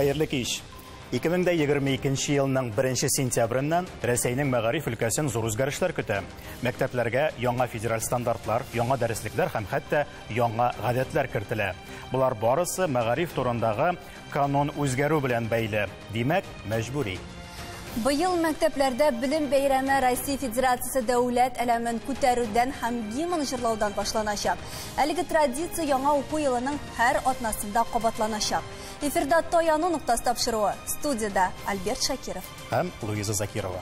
Хәерле кич. 2022 елның 1 сентябреннән Рәсәйнең мәгариф өлкәсен зур үзгәрешләр көтә. Мәктәпләргә яңа федераль стандартлар, яңа дәреслекләр һәм хәтта яңа гадәтләр кертелә. Булар барысы мәгариф турындагы канун үзгәрү белән бәйле. Димәк, мәҗбүри. Быел мәктәпләрдә белем бәйрәме Россия Федерациясе дәүләт әләмен күтәрүдән һәм гимн җырлаудан башланачак. Әлеге традиция яңа уку елының һәр атнасында кабатланачак. Эфирда Тояну нуктасы тапшыруы. Студияда Альберт Шакиров һәм Луиза Закирова.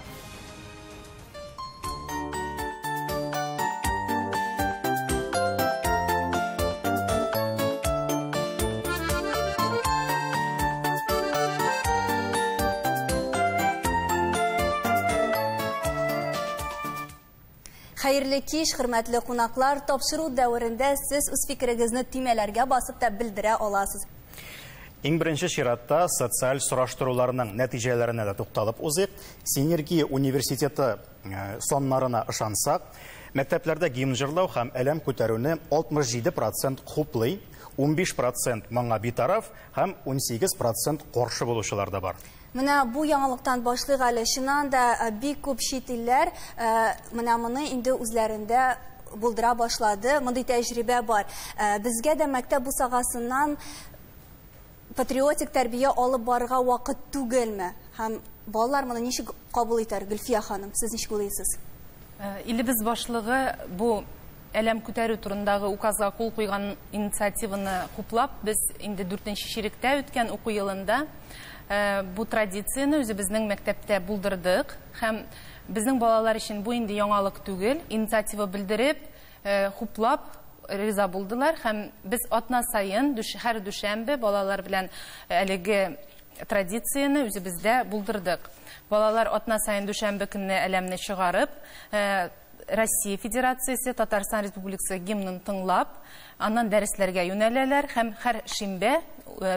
Хәерле кич, хөрмәтле кунаклар, тапшыру дәверендә сез үз фикерегезне төймәләргә басып та белдерә аласыз. Иң беренче чиратта социаль сораштыруларның нәтиҗәләренә дә тукталып узыйк. Синергия университеты соннарына ышансак, мәктәпләрдә гимн җырлау һәм әлем күтәрүне 67% хуплый, 15% моңа битараф һәм 18% каршы булучылар да бар. Менә бу яңалыктан башлык әле чыннан да бик күп чит илләр менә моны инде үзләрендә булдыра башлады. Мондый тәҗрибә бар. Безгә дә мәктәп бусагасыннан патриотик тәрбия алып барырга вакыт түгелме? Һәм балалар моны ничек кабул итәр, Гөлфия ханым, сез ничек уйлыйсыз? Илебез башлыгы бу әлем күтәрү турындагы указга кул куйган инициативаны хуплап, без инде 4нче чиректә үткән уку елында бу традицияны үзебезнең мәктәптә булдырдык һәм безнең балалар өчен бу инде яңалык түгел, инициатива белдереп, хуплап риза булдылар һәм без атна сайын һәр дүшәмбе балалар белән әлеге традицияны үзебездә булдырдык. Балалар атна сайын дүшәмбе көнне әлемне чыгарып, Россия Федерациясе, Татарстан Республикасы гимнын тыңлап, аннан дәресләргә юнәләләр һәм һәр шимбә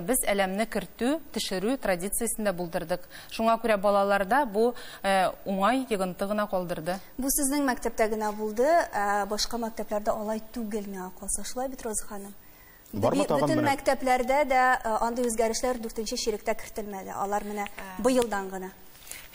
без әлемне кертү, төшерү традициясендә булдырдык. Шуңа күрә балаларда бу уңай йогынты гына калдырды. Бу сезнең мәктәптә генә булды, башка мәктәпләрдә алай түгелме калса, шулай бит, Роза ханым? Бөтен мәктәпләрдә дә андый үзгәрешләр 4нче чиректә кертелмәде. Алар менә быелдан гына.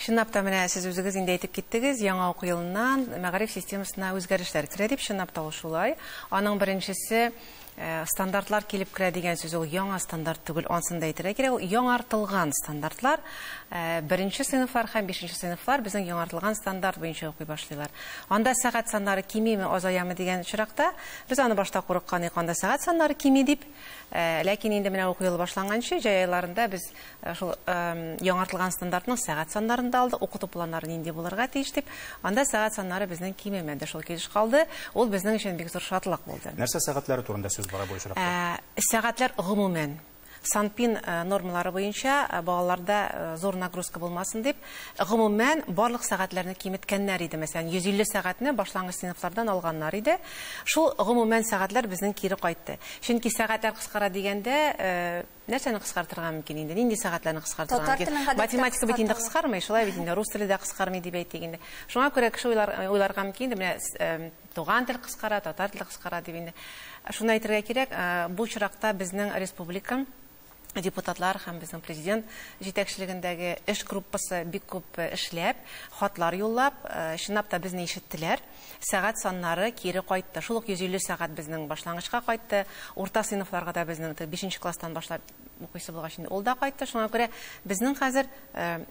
Чынлап та менә сез үзегез инде әйтеп киттегез, яңа уку елыннан мәгариф системасына үзгәрешләр керә дип, чынлап та ул шулай. Аның беренчесе стандартлар килеп керә дигән сүз, ул яңа стандарт түгел, ансын да әйтергә кирәк, ул яңартылган стандартлар. 1нче сыйныфлар һәм 5нче сыйныфлар безнең яңартылган стандарт буенча укый башлыйлар. Анда сәгать саннары кимиме, азаямы дигән чиракта без аны башта курыккан идек, анда сәгать саннары кими дип. Ләкин инде менә уку елы башланганчы җәй айларында без шул яңартылган стандартның сәгать саннарын да алдык, укыту планнарын инде булырга тиеш дип. Анда сәгать саннары безнең кимемәде, шул килеш калды. Ул безнең өчен бик зур шатлык булды. Нәрсә сәгатьләре турында сүз бара бу очракта? Сәгатьләр гомумән Санпин нормалары буенча балаларда зур нагрузка булмасын дип, гомумән барлык сәгатьләрне киметкәннәр иде. Мәсәлән, 150 сәгатьне башлангыч сыйныфлардан алганнар иде. Шул гомумән сәгатьләр безнең кире кайтты. Чөнки сәгатьләр кыскара дигәндә нәрсәне кыскартырга мөмкин инде? Нинди сәгатьләрне кыскартырга мөмкин? Математика бит инде кыскармый, шулай бит инде рус теле дә кыскармый дип әйтик инде. Шуңа күрә кеше уйларга мөмкин инде, менә туган тел кыскара, татар теле кыскара дип инде. Шуны әйтергә кирәк, бу чиракта безнең республика депутатлар һәм безнең президент җитәкчелегендәге эш группасы бик күп эшләп, хатлар юллап, чынлап та безне ишеттеләр. Сәгать саннары кире кайтты. Шул ук 150 сәгать безнең башлангычка кайтты. Урта сыйныфларга да безнең 5нче класстан башлап укыйсы булгач инде ул да кайтты. Шуңа күрә безнең хәзер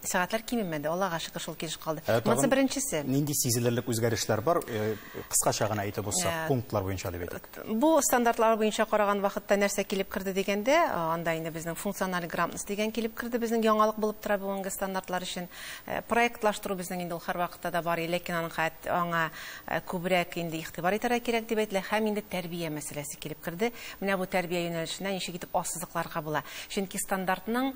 сәгатьләр кимемәде. Аллага шөкер, шул килеш калды. Монысы беренчесе. Нинди сизелерлек үзгәрешләр бар? Кыскача гына әйтеп булсак, пунктлар буенча дип әйтик. Бу стандартлар буенча караган вакытта нәрсә килеп керде дигәндә, анда инде безнең функциональ грамотность дигән килеп керде, безнең яңалык булып тора бүгенге стандартлар өчен. Проектлаштыру безнең инде ул һәр вакытта да бар, ләкин аңа күбрәк инде игътибар итәргә кирәк дип әйтелә, һәм инде тәрбия мәсьәләсе килеп керде. Менә бу тәрбия юнәлешенә ничек итеп ассызыкларга була. Чөнки стандартның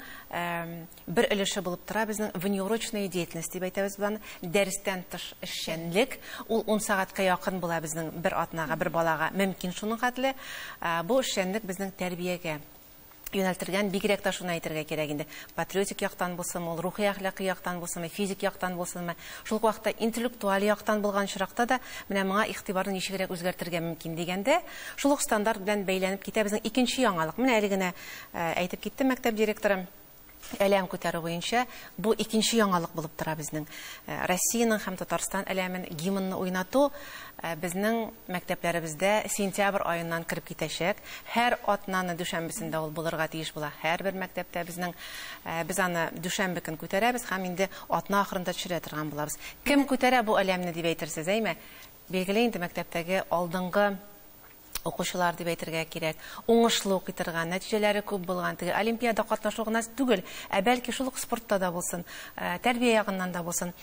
бер өлеше булып тора безнең внеурочная деятельность дип әйтәбез буны, дәрестән тыш эшчәнлек. Ул 10 сәгатькә якын була безнең бер атнага, бер балага мөмкин шуның хәтле. Бу эшчәнлек безнең тәрбиягә юнәлтергән, бигрәк та шуны әйтергә кирәк инде. Патриотик яктан булсымы, ул рухи әхлакый яктан булсымы, физик яктан булсымы, шул вакытта интеллектуаль яктан булган чиракта да менә моңа игътибарны ничегрәк үзгәртергә мөмкин дигәндә, шул ук стандарт белән бәйләнеп китә безнең икенче яңалык. Менә әле генә әйтеп китте мәктәп директоры. әлем күтәрү буенча бу икенче яңалык булып тора безнең. Россиянең һәм Татарстан әлемен гимнны уйнату безнең мәктәпләребездә сентябрь аеннан киреп китәчәк. Һәр атнаны дүшәмбесендә ул булырга тиеш була. Һәрбер мәктәптә без аны дүшәмбе көн күтәрәбез һәм инде атна ахырында төшерә торган булабыз. Кем күтәрә бу әлемне дип әйтерсез, әйме? Билгеле инде мәктәптәге алдынгы укучылар дип әйтергә кирәк. Уңышлы укый торган, нәтиҗәләре күп булган, теге олимпиада катнашу гына түгел, бәлки шул ук спортта да булсын, тәрбия ягыннан да булсын.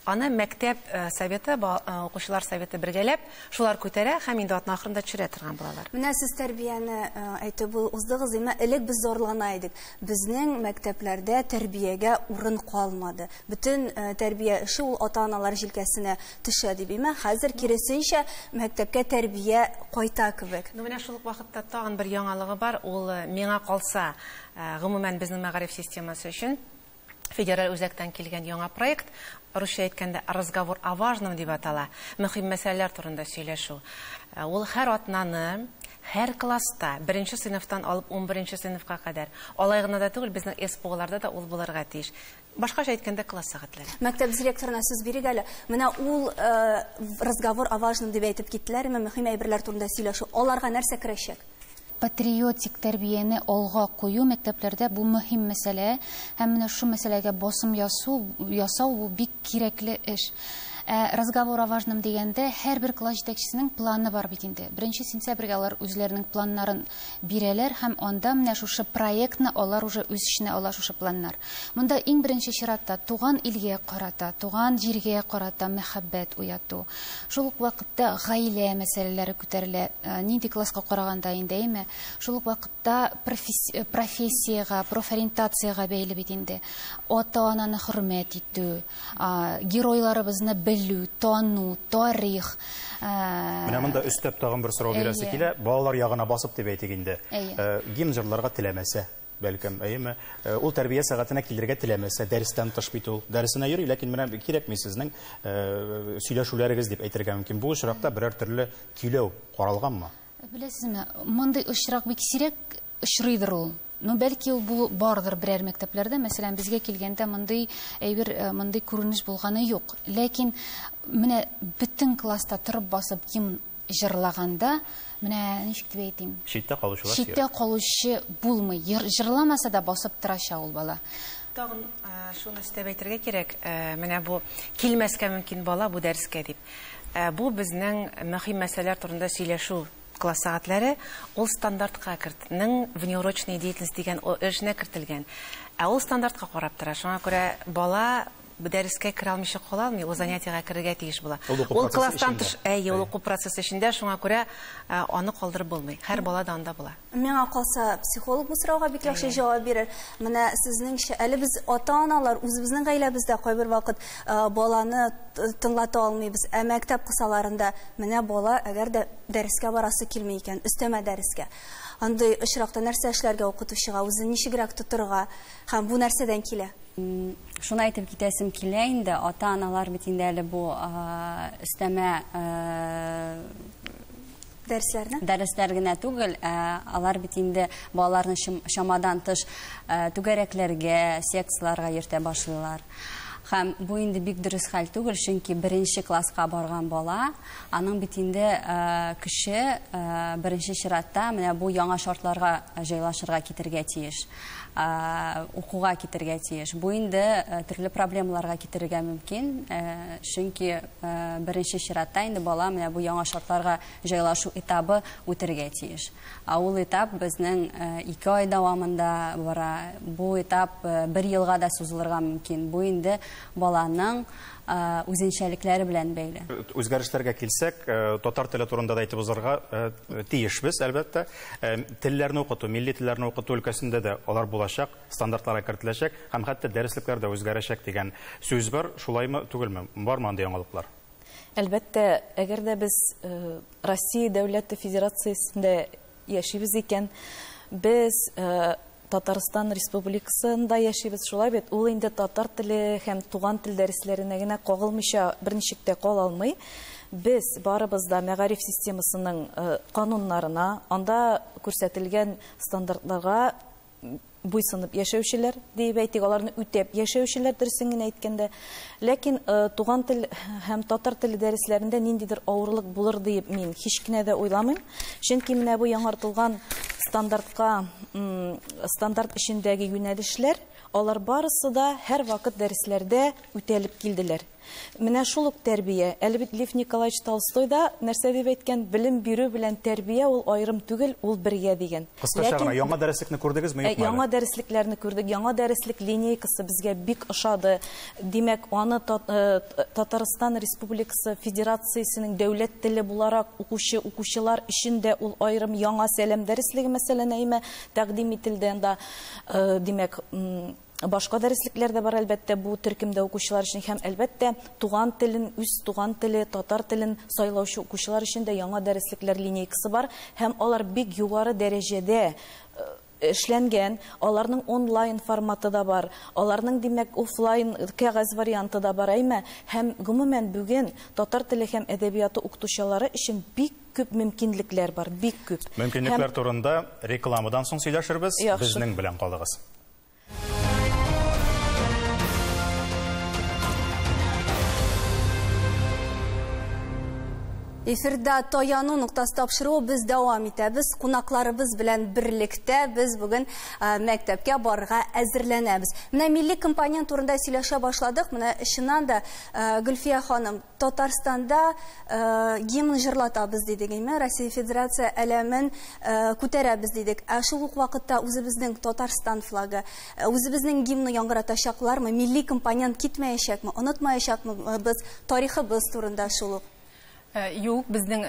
Аны мәктәп советы, укучылар советы бергәләп, шулар күтәрә һәм инде атна ахырында төшерә торган булалар. Менә сез тәрбияне әйтеп уздыгыз, элек без зарлана идек. Безнең мәктәпләрдә тәрбиягә урын калмады. Бөтен тәрбия эше ул ата-аналар җилкәсенә төшә дип әйтә. Хәзер киресенчә мәктәпкә тәрбия кайта кебек. Менә шул вакытта тагын бер яңалыгы бар. Ул миңа калса, гомумән безнең мәгариф системасы өчен федераль үзәктән килгән яңа проект, русча әйткәндә разговор о важном дип атала. Мөһим мәсьәләләр турында сөйләшү. Ул һәр атнаны, һәр класста, 1нче сыйныфтан алып 11нче сыйныфка кадәр, алай гына да түгел, безнең СПОларда да ул булырга тиеш. Башкача әйткәндә класс сәгатьләре. Мәктәп директорына сүз бирик әле. Менә ул разговор о важном дип әйтеп киттеләр, мөһим әйберләр турында сөйләшү. Аларга нәрсә керәчәк? Патриотик тәрбияне алга кую мәктәпләрдә бу мөһим мәсьәлә, һәм менә шу мәсьәләгә басым ясау бу бик кирәкле эш. Разговор о важном дигәндә һәр бер класс җитәкчесенең планы бар бит инде. 1 сентябрьгә алар үзләренең планнарын бирәләр һәм анда менә шушы проектны алар уже үз иченә ала шушы планнар. Монда иң беренче чиратта туган илгә карата, туган җиргә карата мәхәббәт уяту. Шул ук вакытта гаилә мәсьәләләре күтәрелә. Нинди класска караганда инде, әйме? Шул ук вакытта профессиягә, профориентациягә бәйле бит инде. Ата-ананы хөрмәт итү, геройларыбызны белү, тану, тарих. Менә монда өстәп тагын бер сорау бирәсе килә. Балалар ягына басып дип әйтик инде. Гимн җырларга теләмәсә, бәлкем, әйме, ул тәрбия сәгатенә килергә теләмәсә, дәрестән тыш бит ул. Дәресенә йөри, ләкин менә кирәкми сезнең сөйләшүләрегез дип әйтергә мөмкин. Бу очракта берәр төрле көйләү каралганмы? Беләсезме, мондай очрак бик сирәк очрыйдыр ул. Бәлки ул бардыр берәр мәктәпләрдә, мәсәлән, безгә килгәндә мондай күренеш булганы юк. Ләкин менә бөтен класста торып басып гимн җырлаганда, менә ничек дип әйтим? Читтә калучылар. Читтә калучы булмый. Җырламаса да басып торачак ул бала. Тагын шуны өстәп әйтергә кирәк. Менә бу килмәскә мөмкин бала бу дәрескә дип. Бу безнең мөһим мәсьәләләр турында сөйләшү класс сәгатьләре ул стандартка кертнең внеурочная деятельность дигән эшенә кертелгән. Ул стандартка карап тора. Шуңа күрә бала дәрескә керә алмыйча кала алмый, ул занятиягә керергә тиеш була. Ул класстан тыш, ул уку процессы эчендә, шуңа күрә аны калдырып булмый. Һәр бала да анда була. Миңа калса, психолог бу сорауга бик яхшы җавап бирер. Менә сезнеңчә, әле без ата-аналар үзебезнең гаиләбездә кайбер вакыт баланы тыңлата алмыйбыз. Мәктәп кысаларында менә бала әгәр дә дәрескә барасы килми икән, өстәмә дәрескә. Андый очракта нәрсә эшләргә укытучыга, үзен ничегрәк тотырга һәм бу нәрсәдән килә? Шуны әйтеп китәсем килә инде, ата-аналар бит инде әле бу өстәмә дәресләр генә түгел, алар бит инде балаларны шамадан тыш түгәрәкләргә, секцияларга йөртә башлыйлар. Һәм бу инде бик дөрес хәл түгел, чөнки 1нче класска барган бала, аның бит инде кеше 1нче чиратта менә бу яңа шартларга җайлашырга китергә тиеш. Укуга китергә тиеш. Бу инде төрле проблемаларга китергә мөмкин, чөнки 1нче чиратта инде бала менә бу яңа шартларга җайлашу этабы үтәргә тиеш. Ул этап безнең 2 ай дәвамында бара. Бу этап 1 елга да сузылырга мөмкин. Бу инде баланың үзенчәлекләре белән бәйле. Үзгәрешләргә килсәк, татар теле турында да әйтеп узарга тиешбез, әлбәттә. Телләрне укыту, милли телләрне укыту өлкәсендә дә алар булачак, стандартларга кертеләчәк, һәм хәтта дәреслекләр дә үзгәрәчәк дигән сүз бар. Шулаймы, түгелме? Бармы андый яңалыклар? Әлбәттә, әгәр дә без Россия дәүләте федерациясендә яшибез икән, без Татарстан Республикасында яшибез, шулай бит, ул инде татар теле һәм туган тел дәресләренә генә кагылмыйча берничек тә кала алмый. Без барыбыз да мәгариф системасының кануннарына, анда күрсәтелгән стандартларга буйсынып яшәүчеләр дип әйтик, аларны үтәп яшәүчеләр дөресен генә әйткәндә. Ләкин туган тел һәм татар теле дәресләрендә ниндидер авырлык булыр дип мин һич кенә дә уйламыйм. Чөнки менә бу яңартылган стандарт эчендәге юнәлешләр, алар барысы да һәр вакыт дәресләрдә үтәлеп килделәр. Менә шул ук тәрбия. Әле бит Лев Николаевич Толстой да нәрсә дип әйткән, белем бирү белән тәрбия ул аерым түгел, ул бергә дигән. Кыскача гына яңа дәреслекне күрдегезме, юкмы? Яңа дәреслекләрне күрдек. Яңа дәреслек линейкасы безгә бик ошады. Димәк, аны Татарстан Республикасы Федерациясенең дәүләт теле буларак укучылар өчен дә ул аерым яңа сәлам дәреслеге мәсәлән тәкъдим ителде. Димәк, башка дәреслекләр дә бар, әлбәттә, бу төркемдә укучылар өчен һәм әлбәттә туган телен, үз туган теле, татар телен сайлаучы укучылар өчен дә яңа дәреслекләр линейкасы бар һәм алар бик югары дәрәҗәдә эшләнгән. Аларның онлайн форматы да бар. Аларның, димәк, офлайн кәгазь варианты да бар. Һәм гомумән бүген татар теле һәм әдәбияты укытучылары өчен бик күп мөмкинлекләр бар, бик күп. Мөмкинлекләр турында рекламадан соң сөйләшербез. Безнең белән калыгыз. Эфирда Таяну нуктасы тапшыруы без дәвам итәбез. Кунакларыбыз белән берлектә без бүген мәктәпкә барырга әзерләнәбез. Менә милли компонент турында сөйләшә башладык. Менә чыннан да Гөлфия ханым, Татарстанда гимн җырлатабыз дидек, Россия Федерация әләмен күтәрәбез дидек. Шул ук вакытта үзебезнең Татарстан флагы, үзебезнең гимнны яңгыратачаклармы, милли компонент китмәячәкме, онытмаячакмы без тарихыбыз турында шул ук? Юк, безнең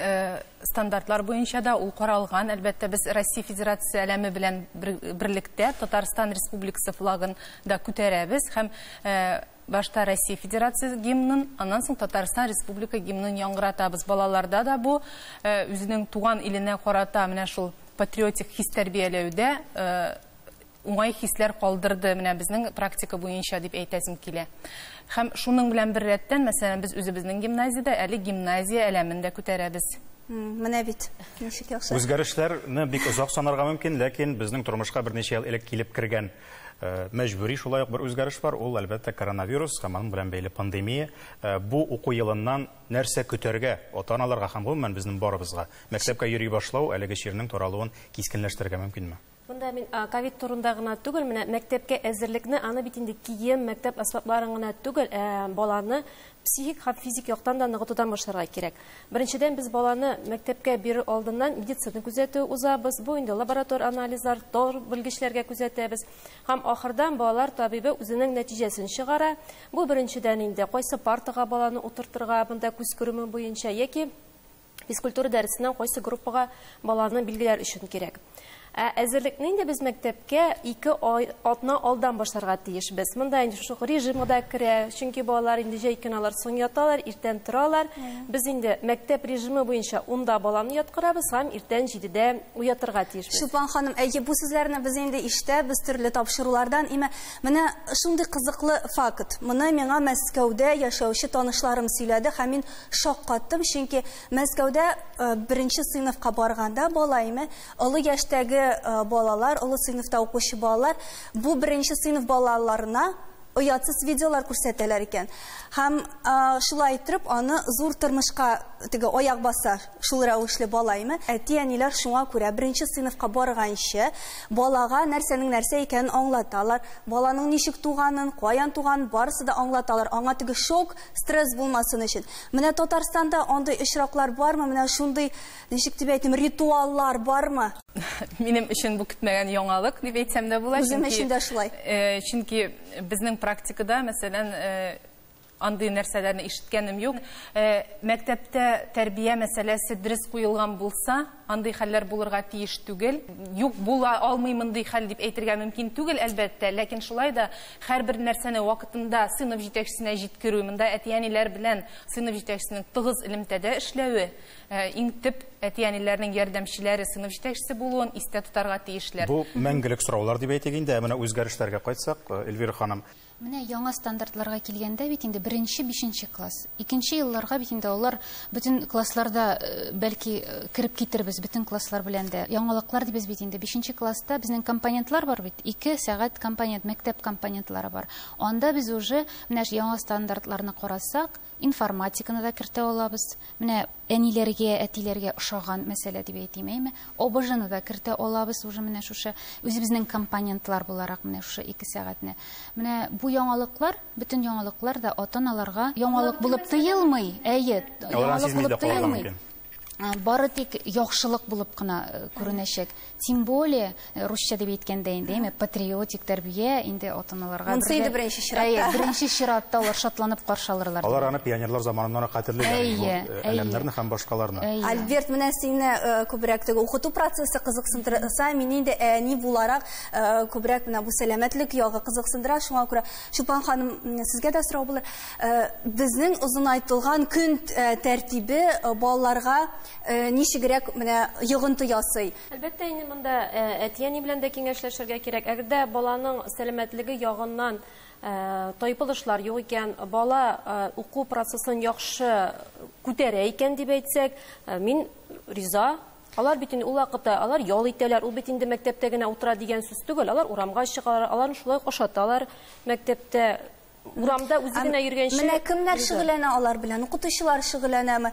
стандартлар буенча да ул каралган. Әлбәттә, без Россия Федерация әләме белән берлектә Татарстан Республикасы флагын да күтәрәбез һәм башта Россия Федерация гимнын, аннан соң Татарстан Республика гимнын яңгыратабыз. Балаларда да бу үзенең туган иленә карата менә шул патриотик хис тәрбияләүдә уңай хисләр калдырды, менә безнең практика буенча дип әйтәсем килә. Һәм шуның белән бер рәттән, мәсәлән, без үзебезнең гимназиядә әле гимназия әләмендә күтәрәбез. Менә бит. Ничек яхшы. Үзгәрешләрне бик озак санарга мөмкин, ләкин безнең тормышка берничә ел элек килеп кергән мәҗбүри шулай ук бер үзгәреш бар. Ул әлбәттә коронавирус һәм аның белән бәйле пандемия. Бу уку елыннан нәрсә көтәргә, ата-аналарга һәм гомумән безнең барыбызга мәктәпкә йөри башлау әлеге чирнең таралуын кискенләштерергә мөмкинме? Бунда мин ковид турында гына түгел, менә мәктәпкә әзерлекне, аны бит инде кием, мәктәп асбапларын гына түгел, баланы психик һәм физик яктан да ныгытудан башларга кирәк. Беренчедән без баланы мәктәпкә бирү алдыннан медицина күзәтү узабыз, бу инде лаборатор анализлар, тор белгечләргә күзәтәбез. Һәм ахырдан балалар табибы үзенең нәтиҗәсен чыгара. Бу беренчедән инде кайсы партага баланы утыртырга, бунда күз күреме буенча яки физкультура дәресеннән кайсы группага баланы билгеләр өчен кирәк. Әзерлекне инде без мәктәпкә 2 атна алдан башларга тиешбез. Монда инде шул режимда керә, чөнки балалар инде җәй көналар соң яталар, иртән торалар. Без инде мәктәп режимы буенча 10да баланы яткырабыз һәм иртән 7дә уятырга тиешбез. Шулпан ханым, бу сүзләрне без инде ишетәбез төрле тапшырулардан. Менә шундый кызыклы факт. Моны миңа Мәскәүдә яшәүче танышларым сөйләде һәм мин шаккаттым, чөнки Мәскәүдә 1нче сыйныфка барганда балайымы, олы яшьтәге балалар, олы сыйныфта укучы балалар, бу 1нче сыйныф балаларына оятсыз видеолар күрсәтәләр икән. Һәм шулай итеп, аны зур тормышка теге аяк баса, шул рәвешле балаймы. Әти-әниләр шуңа күрә 1нче сыйныфка барганчы балага нәрсәнең нәрсә икәнен аңлаталар. Баланың ничек туганын, каян туганын барысы да аңлаталар. Аңа теге шок, стресс булмасын өчен. Менә Татарстанда андый очраклар бармы? Менә шундый, ничек дип әйтим, ритуаллар бармы? Минем өчен бу көтмәгән яңалык дип әйтсәм дә була. Үзем өчен дә шулай. Чөнки безнең практикада, мәсәлән, андый нәрсәләрне ишеткәнем юк. Мәктәптә тәрбия мәсьәләсе дөрес куелган булса, андый хәлләр булырга тиеш түгел. Юк, була алмый мондый хәл дип әйтергә мөмкин түгел, әлбәттә, ләкин шулай да һәрбер нәрсәне вакытында сыйныф җитәкчесенә җиткерү, монда әти-әниләр белән сыйныф җитәкчесенең тыгыз элемтәдә эшләве, иң төп әти-әниләрнең ярдәмчеләре сыйныф җитәкчесе булуын истә тотарга тиешләр. Бу мәңгелек сораулар дип әйтик инде, менә үзгәрешләргә кайтсак, Эльвира ханым, Менә яңа стандартларга килгәндә бит инде 1-5 класс. 2нче елларга бит инде алар бөтен классларда бәлки кирип китербез бөтен класслар белән дә. Яңалыклар дибез бит инде 5нче класста безнең компонентлар бар бит. 2 сәгать компонент, мәктәп компонентлары бар. Анда без уже менә яңа стандартларны карасак, информатиканы да кертә алабыз. Менә әниләргә, әтиләргә ошаган мәсьәлә дип әйтимме? ОБЖны да кертә алабыз уже менә шушы үзебезнең компонентлар буларак менә шушы 2 сәгатьне. Менә бу яңалыклар, бөтен яңалыклар да ата-аналарга яңалык булып тоелмый. Әйе, яңалык булып тоелмый. Бары тик яхшылык булып кына күренәчәк. Тем более русча дип әйткәндә инде, патриотик тәрбия инде ата-аналарга беренче чиратта алар шатланып каршы алырлар. Алар аны пионерлар заманыннан хәтерлиләр. Әлемнәрне һәм башкаларны. Альберт, менә сине күбрәк теге укыту процессы кызыксындыра, мин инде әни буларак күбрәк менә бу сәламәтлек ягы кызыксындыра. Шуңа күрә Чулпан ханым, сезгә дә сорау булыр. Безнең озын айтылган көн тәртибе балаларга ничегрәк менә йогынты ясый. Әлбәттә, инде монда әти-әни белән дә киңәшләшергә кирәк. Әгәрдә баланың сәламәтлеге ягыннан тайпылышлар юк икән, бала уку процессын яхшы күтәрә икән дип әйтсәк, мин риза. Алар бит инде ул вакытта алар ял итәләр, ул бит инде мәктәптә генә утыра дигән сүз түгел. Алар урамга чыгалар, аларны шулай ашаталар мәктәптә. Урамда үзе генә йөргәнче. Менә кемнәр шөгыльләнә алар белән? Укытучылар шөгыльләнәме?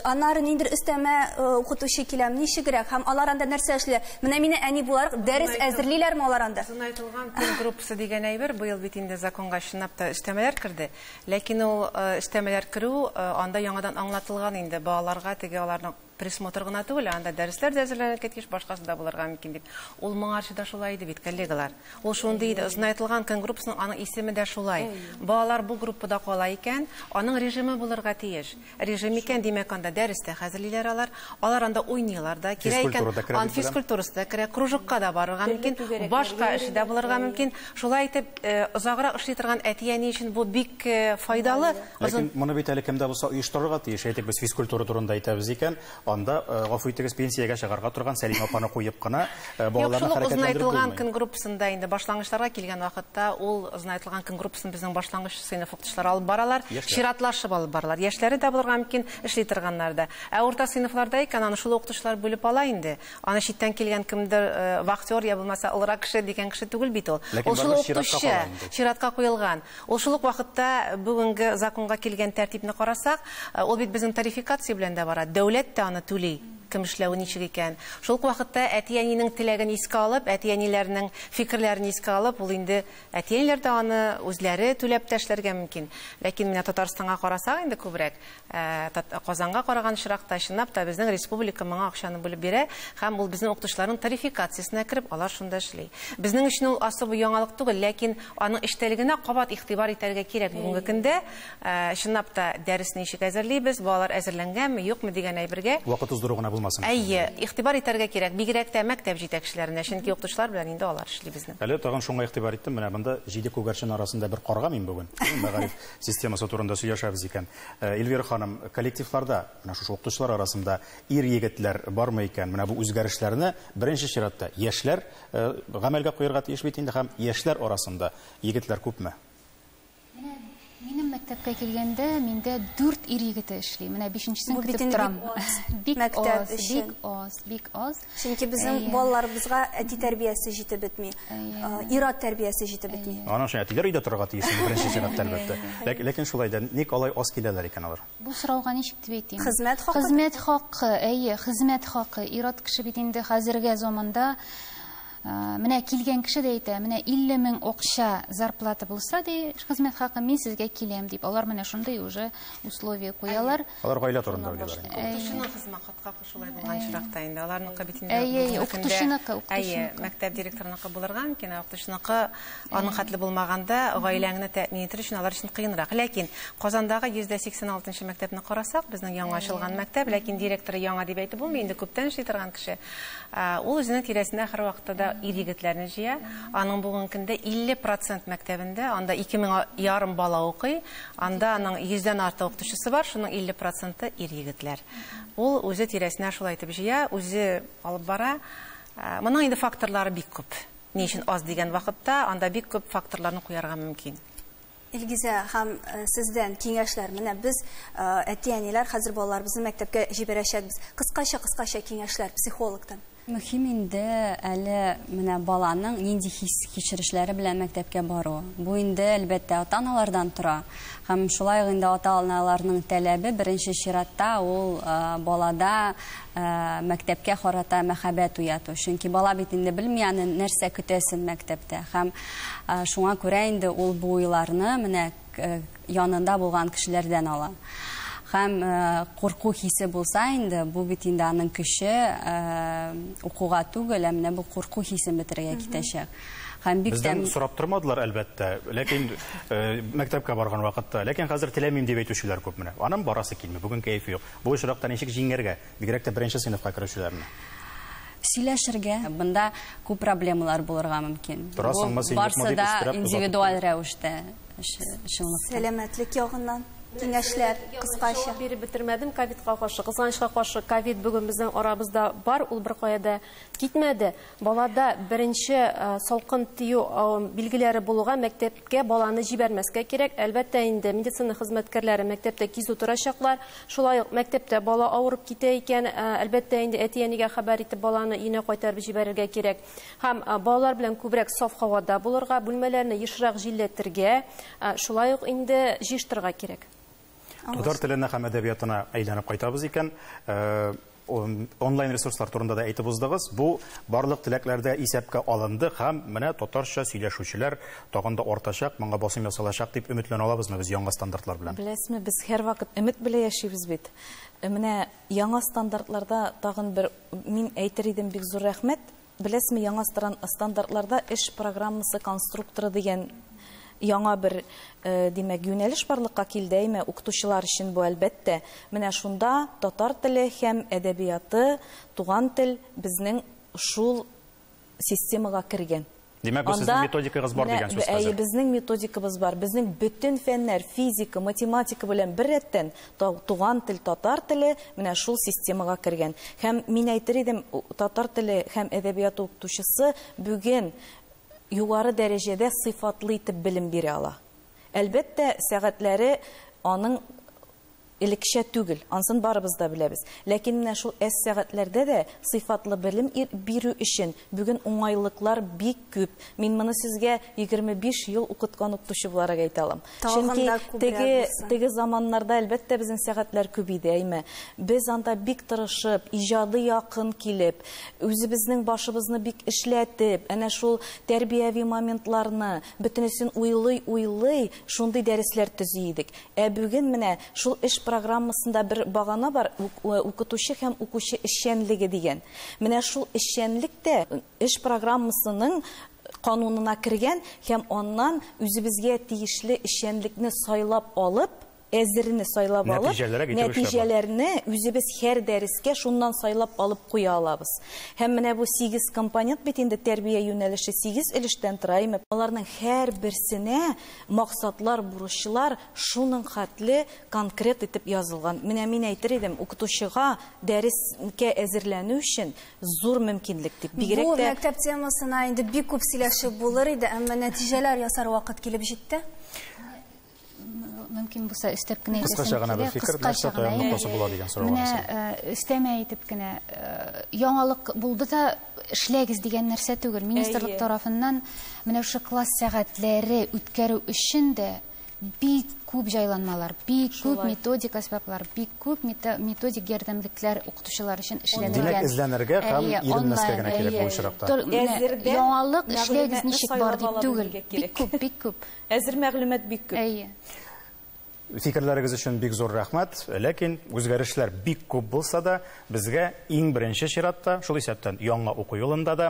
Аннары ниндер өстәмә укытучы киләм, ничегрәк? Һәм алар анда нәрсә эшләр? Менә мине әни булар, дәрес әзерлиләрме алар анда? Айтылган көн группасы дигән әйбер быел бит инде законга чынлап та эштәмәләр керде. Ләкин ул эштәмәләр керү анда яңадан аңлатылган инде балаларга, теге аларның присмотр гына түгел, анда дәресләр дә әзерләнеп киткәч, башкасы да булырга мөмкин дип. Ул моңарчы да шулай иде бит, коллегалар. Ул шундый иде, озын айтылган көн группасының аның исеме дә шулай. Балалар бу группада кала икән, аның режимы булырга тиеш. Режим икән, димәк, анда дәрестә хәзерлиләр алар. Алар анда уйныйлар да, кирәк икән, ан физкультурасы да кирәк, кружокка да барырга мөмкин, башка эш дә булырга мөмкин. Шулай итеп, озаграк эшли торган әти-әни өчен бу бик файдалы. Ләкин моны бит әле кемдә булса оештырырга тиеш. Әйтик, без физкультура турында әйтәбез икән, анда гафу итегез, пенсиягә чыгарга торган Сәлим апаны куеп кына балаларны хәрәкәтләндереп булмый. Көн группасында инде башлангычларга килгән вакытта ул озынайтылган көн группасын безнең башлангыч сыйныф укытучылары алып баралар, чиратлашып алып баралар. Яшьләре дә булырга мөмкин, эшли торганнар да. Ә урта сыйныфларда икән, аны шул укытучылар бүлеп ала инде. Аны читтән килгән кемдер вахтер я булмаса ылырак кеше дигән кеше түгел бит ул. Ул шул укытучы, чиратка куелган. Ул шул ук вакытта бүгенге законга килгән тәртипне карасак, ул бит безнең тарификация белән дә бара. Дәүләт тә аны түли. Кем эшләү ничек икән. Шул вакытта әти-әнинең теләген искә алып, әти-әниләрнең фикерләрен искә алып, ул инде әти-әниләр дә аны үзләре түләп тәшләргә мөмкин. Ләкин менә Татарстанга карасак инде күбрәк, Казанга караган чиракта чынлап та безнең республика моңа акчаны бүлеп бирә, һәм ул безнең укытучыларның тарификациясенә кирип, алар шунда эшли. Безнең өчен ул асыл яңалык түгел, ләкин аның эштәлегенә кабат игътибар итәргә кирәк. Бүгенге көндә чынлап та дәресне ничек әзерлибез, балалар әзерләнгәнме, юкмы дигән әйбергә вакыт уздыруына булмасын. Әйе, игътибар итәргә кирәк. Бигрәк тә мәктәп җитәкчеләренә, чөнки укытучылар белән инде алар эшли безнең. Әле тагын шуңа игътибар иттем, менә монда җиде күгәрчен арасында бер карга мин бүген. Мәгариф системасы турында сөйләшәбез икән. Эльвира ханым, коллективларда, менә шушы укытучылар арасында ир-егетләр бармы икән? Менә бу үзгәрешләрне беренче чиратта яшьләр гамәлгә куярга тиеш бит инде, һәм яшьләр арасында егетләр күпме? Минем мәктәпкә килгәндә миндә 4 ир-егете эшли. Менә 5нчесен көтеп торам. Бик аз. Чөнки безнең балаларыбызга әти тәрбиясе җитеп бетми. Ират тәрбиясе җитеп бетми. Аның өчен әтиләр өйдә торырга тиеш беренче чиратта әлбәттә. Ләкин шулай да ник алай аз киләләр икән алар? Бу сорауга ничек дип әйтим? Хезмәт хакы. Хезмәт хакы, әйе, хезмәт хакы. Ират кеше бит инде хәзергә заманда менә килгән кеше дә әйтә, менә 50 мең акча зарплата булса ди, хезмәт хакы мин сезгә киләм дип. Алар менә шундый уже условия куялар. Алар гаилә турында уйлыйлар. Укытучының хезмәт хакы шулай булган чиракта инде. Аларның кабинетында. Әйе, укытучыныкы. Әйе, мәктәп директорыныкы булырга мөмкин, укытучыныкы аның хәтле булмаганда гаиләңне тәэмин итер өчен алар өчен кыенрак. Ләкин Казандагы 186-нчы мәктәпне карасак, безнең яңа ачылган мәктәп, ләкин директоры яңа дип әйтеп булмый, инде күптән эшли торган кеше. Ул үзенең тирәсендә һәр вакытта ир-егетләрне җыя. Аның бүгенге көндә 50% мәктәбендә, анда 2500 бала укый, анда аның 100дән артык укытучысы бар, шуның 50% ир-егетләр. Ул үзе тирәсенә шулай итеп җыя, үзе алып бара. Моның инде факторлары бик күп. Ни өчен аз дигән вакытта анда бик күп факторларны куярга мөмкин. Илгизә һәм сездән киңәшләр. Менә без әти-әниләр хәзер балаларыбызны мәктәпкә җибәрәчәкбез. Кыскача киңәшләр психологтан. Мөһим инде әле менә баланың нинди хис-кичерешләре белән мәктәпкә баруы. Бу инде әлбәттә ата-аналардан тора. Һәм шулай ук инде ата-аналарның таләбе беренче чиратта ул балада мәктәпкә карата мәхәббәт уяту. Чөнки бала бит инде белми аны нәрсә көтәсен мәктәптә. Һәм шуңа күрә инде ул бу уйларны менә янында булган кешеләрдән ала. Һәм курку хисе булса инде, бу бит инде аның көче укуга түгел, менә бу курку хисен бетерергә китәчәк. Һәм бик Бездән сорап тормадылар әлбәттә, ләкин мәктәпкә барган вакытта, ләкин хәзер теләмим дип әйтүчеләр күп менә. Аның барасы килми, бүген кәефе юк. Бу очракта ничек җиңәргә, бигрәк тә беренче сыйныфка керүчеләрне? Сөйләшергә, бында күп проблемалар булырга мөмкин. Барсы да индивидуаль рәвештә чынлыкта. Сәламәтлек ягыннан киңәшләр кыскача. Биреп бетермәдем ковидка каршы. Кызганычка каршы ковид бүген безнең арабызда бар, ул бер каяда китмәде. Балада беренче салкын тию билгеләре булуга мәктәпкә баланы җибәрмәскә кирәк. Әлбәттә инде медицина хезмәткәрләре мәктәптә кизү торачаклар. Шулай ук мәктәптә бала авырып китә икән, әлбәттә инде әти-әнигә хәбәр итеп баланы өенә кайтарып җибәрергә кирәк. Һәм балалар белән күбрәк саф һавада булырга, бүлмәләрне ешрак җилләтергә, шулай ук инде җыштырга кирәк. Татар теленә һәм әдәбиятына әйләнеп кайтабыз икән, онлайн ресурслар турында да әйтеп уздыгыз. Бу барлык теләкләрдә исәпкә алынды һәм менә татарча сөйләшүчеләр тагын да артачак, моңа басым ясалачак дип өметләнә алабызмы без яңа стандартлар белән? Беләсезме, без һәр вакыт өмет белән яшибез бит. Менә яңа стандартларда тагын бер мин әйтер идем бик зур рәхмәт. Беләсезме, яңа стандартларда эш программасы конструкторы дигән яңа бер димәк юнәлеш барлыкка килде, укытучылар өчен бу әлбәттә. Менә шунда татар теле һәм әдәбияты, туган тел безнең шул системага кергән. Димәк, сезнең методикагыз бар дигән сүз хәзер. Безнең методикабыз бар. Безнең бөтен фәннәр, физика, математика белән бер рәттән туган тел, татар теле менә шул системага кергән. Һәм мин әйтер идем, татар теле һәм әдәбияты укытучысы бүген югары дәрәҗәдә сыйфатлы итеп белем бирә ала. Әлбәттә, сәгатьләре аның элекчә түгел, ансын барыбыз да беләбез. Ләкин менә шул сәгатьләрдә дә сыйфатлы белем бирү өчен бүген уңайлыклар бик күп. Мин моны сезгә 25 ел укыткан укытучы буларак әйтә алам. Чөнки теге заманнарда әлбәттә безнең сәгатьләр күп иде, без анда бик тырышып, иҗади якын килеп, үзебезнең башыбызны бик эшләтеп, әнә шул тәрбияви моментларны бөтенесен уйлый, шундый дәресләр төзи идек. Бүген менә шул эш программасында бер багана бар, укытучы һәм укучы эшчәнлеге дигән. Менә шул эшчәнлек тә эш программасының канунына кергән һәм аннан үзебезгә тиешле эшчәнлекне сайлап алып, әзерне сайлап алып, нәтиҗәләрне үзебез һәр дәрескә шуннан сайлап алып куя алабыз. Һәм менә бу 8 компонент бит инде тәрбия юнәлеше 8 өлештән тора. Аларның һәр берсенә максатлар, бурычлар шуның хәтле конкрет итеп язылган. Менә мин әйтер идем, укытучыга дәрескә әзерләнү өчен зур мөмкинлек дип. Бигрәк тә мәктәп темасына инде бик күп сөйләшеп булыр иде, әмма нәтиҗәләр ясар вакыт килеп җитте. Мөмкин булса өстәп кенә кыскача гына бер фикер, нәрсә таян ноктасы була дигән сорау. Менә өстәмә әйтеп кенә яңалык булды да эшләгез дигән нәрсә түгел. Министрлык тарафыннан менә шушы класс сәгатьләре үткәрү өчен дә бик күп җайланмалар, бик күп методик әсбаплар, бик күп методик ярдәмлекләр укытучылар өчен эшләнелгән. Димәк, эзләнергә һәм иренмәскә генә кирәк бу очракта. Яңалык эшләгез ничек бар дип түгел. Бик күп. Әзер мәгълүмат бик күп. Фикерләрегез өчен бик зур рәхмәт, ләкин үзгәрешләр бик күп булса да, безгә иң беренче чиратта, шул исәптән яңа уку елында да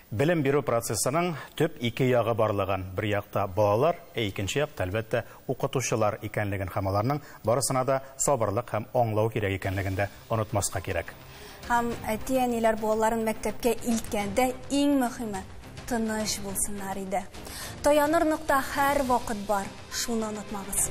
белем бирү процессының төп ике ягы барлыгын. Бер якта балалар, икенче якта әлбәттә укытучылар икәнлеген һәм аларның барысына да сабырлык һәм аңлау кирәк икәнлеген дә онытмаска кирәк. Һәм әти-әниләр балаларын мәктәпкә илткәндә иң мөһиме тыныч булсыннар иде. Таяныр нокта һәр вакыт бар, шуны онытмагыз.